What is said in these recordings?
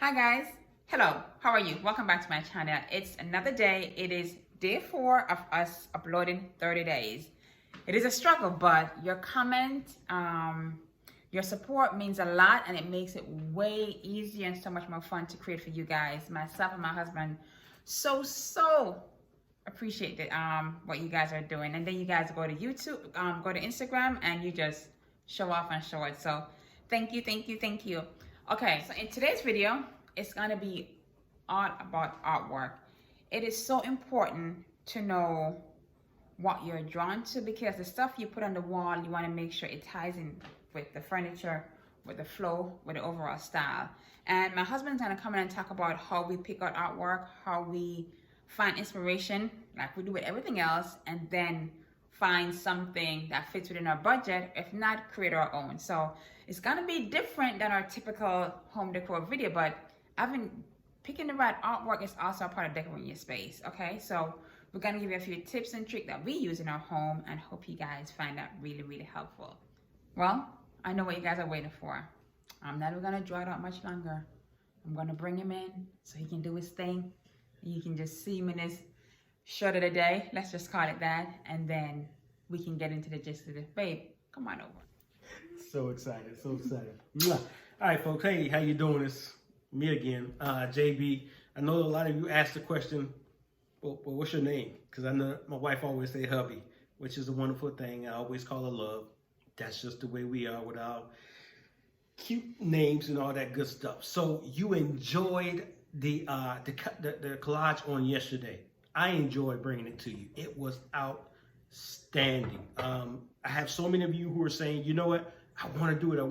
Hi guys, hello, how are you? Welcome back to my channel. It's another day. It is day 4 of us uploading 30 days. It is a struggle, but your comment, your support means a lot, and it makes it way easier and so much more fun to create for you guys. Myself and my husband so appreciate what you guys are doing. And then you guys go to YouTube, go to Instagram, and you just show off and show it. So thank you. Okay, so in today's video, it's gonna be all about artwork. It is so important to know what you're drawn to, because the stuff you put on the wall, you wanna make sure it ties in with the furniture, with the flow, with the overall style. And my husband's gonna come in and talk about how we pick out artwork, how we find inspiration, like we do with everything else, and then find something that fits within our budget. If not, create our own. So it's gonna be different than our typical home decor video, but picking the right artwork is also a part of decorating your space. Okay, so we're gonna give you a few tips and tricks that we use in our home, and hope you guys find that really helpful. Well, I know what you guys are waiting for. I'm not even gonna draw it out much longer. I'm gonna bring him in so he can do his thing. You can just see him in his shirt of the day, let's just call it that, and then we can get into the gist of it. Babe, come on over. So excited. All right, folks. Hey, how you doing? It's me again, JB. I know a lot of you asked the question, well, what's your name? Because I know my wife always say hubby, which is a wonderful thing. I always call her love. That's just the way we are with our cute names and all that good stuff. So you enjoyed the collage on yesterday. I enjoyed bringing it to you. It was outstanding. I have so many of you who are saying, you know what? I want to do it. I'm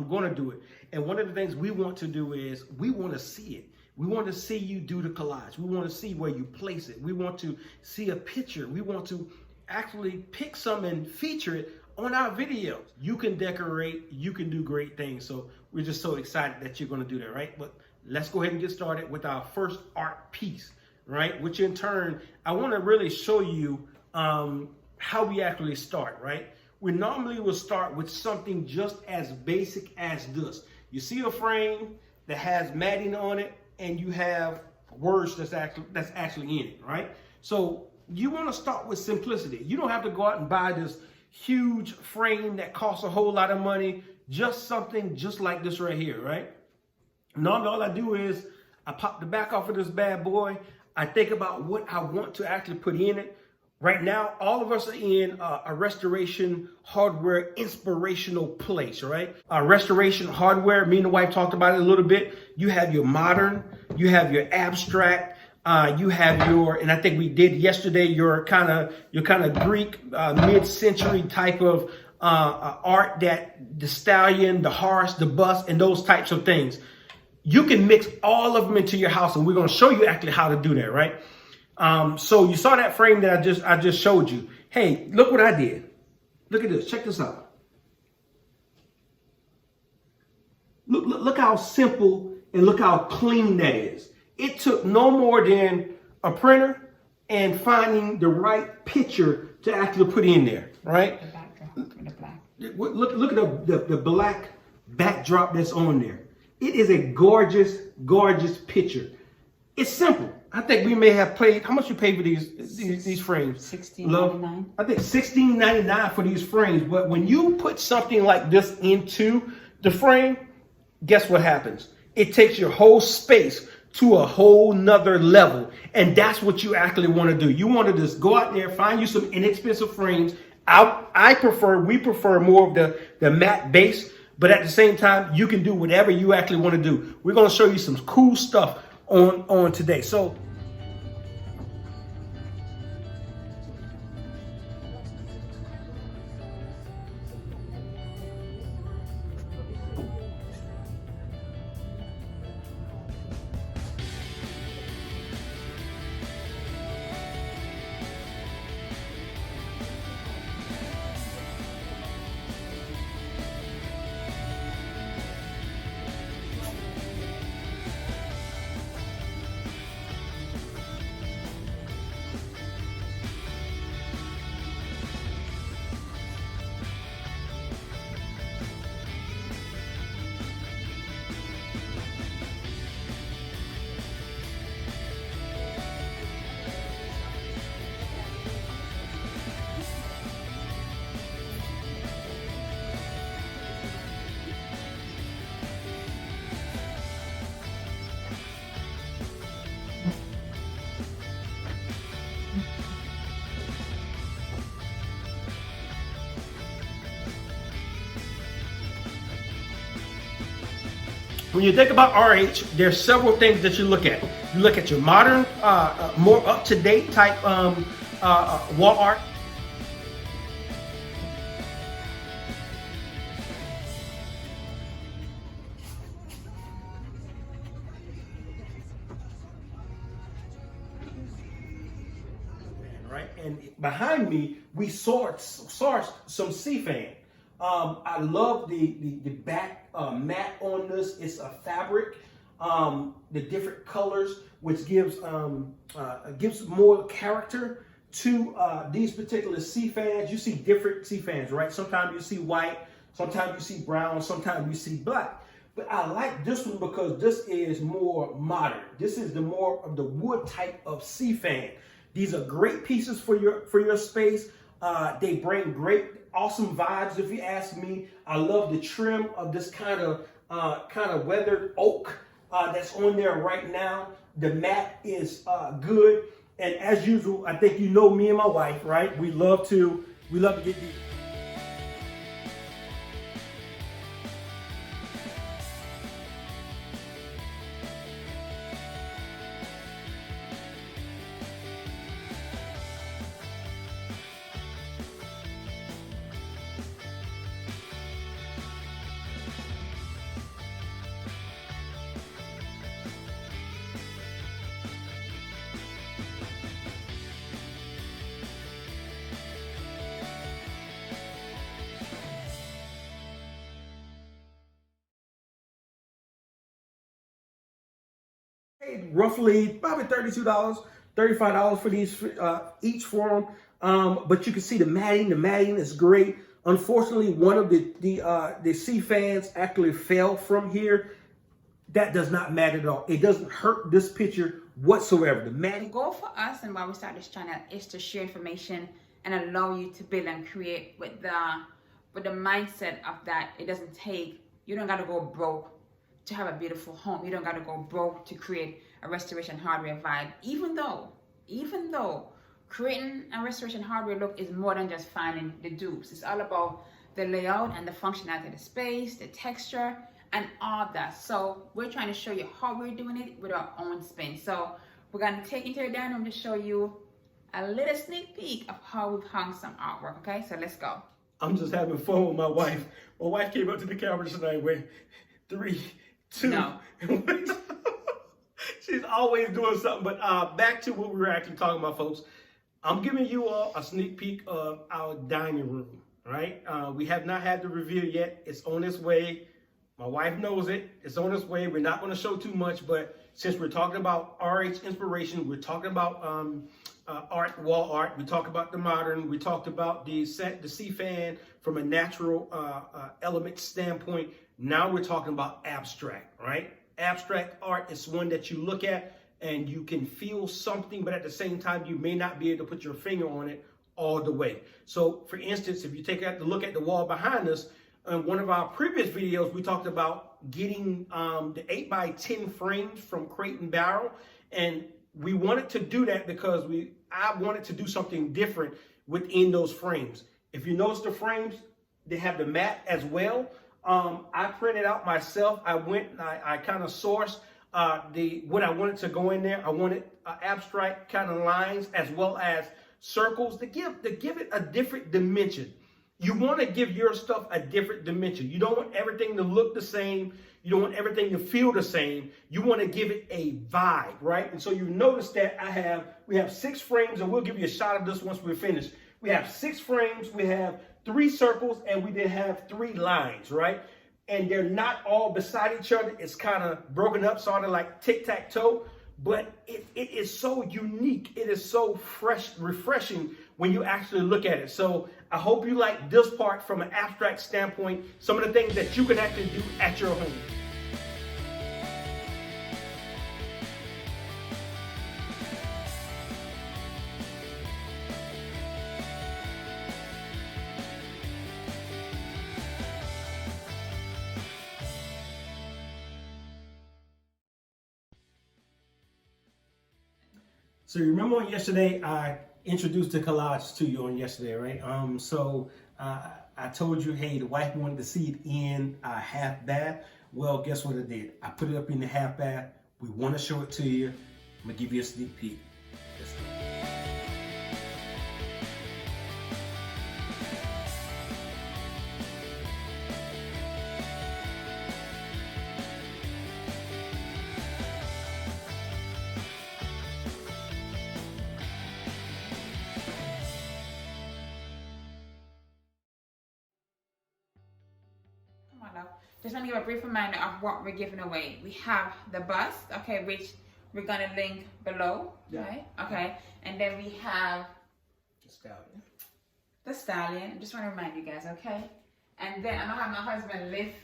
going to do it. And one of the things we want to do is we want to see it. We want to see you do the collage. We want to see where you place it. We want to see a picture. We want to actually pick some and feature it on our videos. You can decorate. You can do great things. So we're just so excited that you're going to do that, right? But let's go ahead and get started with our first art piece, right? Which in turn, I want to really show you how we actually start, right? We normally will start with something just as basic as this. You see a frame that has matting on it, and you have words that's actually in it, right? So you want to start with simplicity. You don't have to go out and buy this huge frame that costs a whole lot of money. Just something just like this right here, right? Normally all I do is I pop the back off of this bad boy. I think about what I want to actually put in it. Right now, all of us are in a restoration hardware inspirational place, right? Restoration hardware, me and the wife talked about it a little bit. You have your modern, you have your abstract, you have your, and I think we did yesterday, your kind of Greek mid-century type of art, that the stallion, the horse, the bust, and those types of things. You can mix all of them into your house, and we're going to show you actually how to do that, right? So you saw that frame that I just showed you. Hey, look what I did. Look at this. Check this out. Look how simple and look how clean that is. It took no more than a printer and finding the right picture to actually put in there, right? The black. Look at the black backdrop that's on there. It is a gorgeous picture. It's simple. I think we may have paid, how much you paid for these frames? $16.99. I think $16.99 for these frames. But when you put something like this into the frame, guess what happens? It takes your whole space to a whole nother level. And that's what you actually want to do. You want to just go out there, find you some inexpensive frames. We prefer more of the matte base, but at the same time, you can do whatever you actually want to do. We're going to show you some cool stuff on today. So When you think about RH, there's several things that you look at. You look at your modern, more up-to-date type wall art. Right, and behind me, we sourced some C-fan. I love the back mat on this. It's a fabric, the different colors, which gives more character to these particular C-fans. You see different C-fans, right? Sometimes you see white, sometimes you see brown, sometimes you see black. But I like this one because this is more modern. This is the more of the wood type of C-fan. These are great pieces for your space. They bring great, awesome vibes, if you ask me. I love the trim of this kind of weathered oak that's on there right now. The mat is good, and as usual, I think you know me and my wife, right? We love to get these. Roughly probably $32, $35 for these each for them. But you can see the matting. The matting is great. Unfortunately, one of the C-fans actually fell from here. That does not matter at all. It doesn't hurt this picture whatsoever. The matting. The goal for us and why we started this channel is to share information and allow you to build and create with the mindset of that. It doesn't take, you don't got to go broke to have a beautiful home. You don't got to go broke to create a restoration hardware vibe. Even though creating a restoration hardware look is more than just finding the dupes. It's all about the layout and the functionality of the space, the texture, and all that. So we're trying to show you how we're doing it with our own spin. So we're going to take you to the dining room to show you a little sneak peek of how we've hung some artwork. Okay, so let's go. I'm just having fun with my wife. My wife came up to the camera tonight with 3, 2. No. She's always doing something. But back to what we were actually talking about, folks. I'm giving you all a sneak peek of our dining room, right? We have not had the reveal yet. It's on its way. My wife knows it. It's on its way. We're not going to show too much, but since we're talking about RH inspiration, we're talking about art, wall art. We talked about the modern. We talked about the C-fan from a natural element standpoint. Now we're talking about abstract, right? Abstract art is one that you look at and you can feel something, but at the same time, you may not be able to put your finger on it all the way. So for instance, if you take a look at the wall behind us, in one of our previous videos, we talked about getting the 8x10 frames from Crate and Barrel. And we wanted to do that because I wanted to do something different within those frames. If you notice the frames, they have the mat as well. I printed out myself. I went and I kind of sourced what I wanted to go in there. I wanted abstract kind of lines as well as circles to give it a different dimension. You want to give your stuff a different dimension. You don't want everything to look the same. You don't want everything to feel the same. You want to give it a vibe, right? And so you notice that we have 6 frames, and we'll give you a shot of this once we're finished. We have 6 frames, we have 3 circles, and we did have 3 lines, right? And they're not all beside each other. It's kind of broken up, sort of like tic-tac-toe, but it is so unique. It is so refreshing when you actually look at it. So I hope you like this part from an abstract standpoint, some of the things that you can actually do at your home. So you remember on yesterday, I introduced the collage to you on yesterday, right? I told you, hey, the wife wanted to see it in a half bath. Well, guess what I did? I put it up in the half bath. We want to show it to you. I'm going to give you a sneak peek. Let's go. Just want to give a brief reminder of what we're giving away. We have the bust, okay, which we're going to link below, right? Okay, and then we have the stallion. The stallion. I just want to remind you guys, okay? And then I'm going to have my husband lift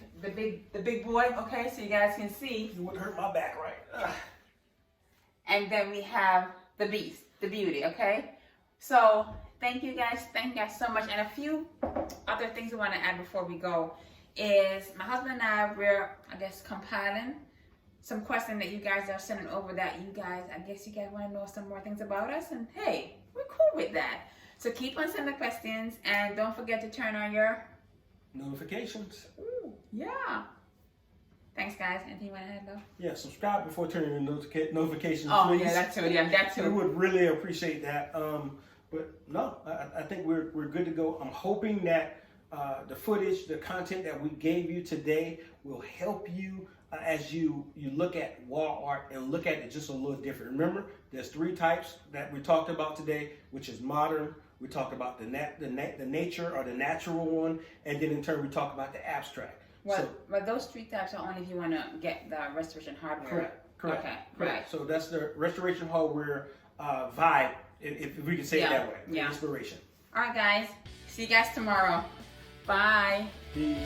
the big boy, okay, so you guys can see. You wouldn't hurt my back, right? Ugh. And then we have the beast, the beauty, okay? So thank you guys so much. And a few other things we want to add before we go is my husband and I, we're, I guess, compiling some questions that you guys are sending over that you guys, I guess you guys want to know some more things about us. And hey, we're cool with that. So keep on sending questions and don't forget to turn on your notifications. Ooh, yeah. Thanks, guys. Anything you want to add, though? Yeah, subscribe before turning your notifications. Oh, please. yeah, that's too. Yeah, that's too. We would really appreciate that. But no, I think we're good to go. I'm hoping that the footage, the content that we gave you today will help you as you look at wall art and look at it just a little different. Remember, there's 3 types that we talked about today, which is modern. We talked about the nature or the natural one, and then in turn we talked about the abstract. Well, but those 3 types are only if you want to get the restoration hardware. Correct. Okay, right. Right. So that's the restoration hardware vibe, if we can say it that way. Yeah. Inspiration. All right, guys. See you guys tomorrow. Bye. Peace.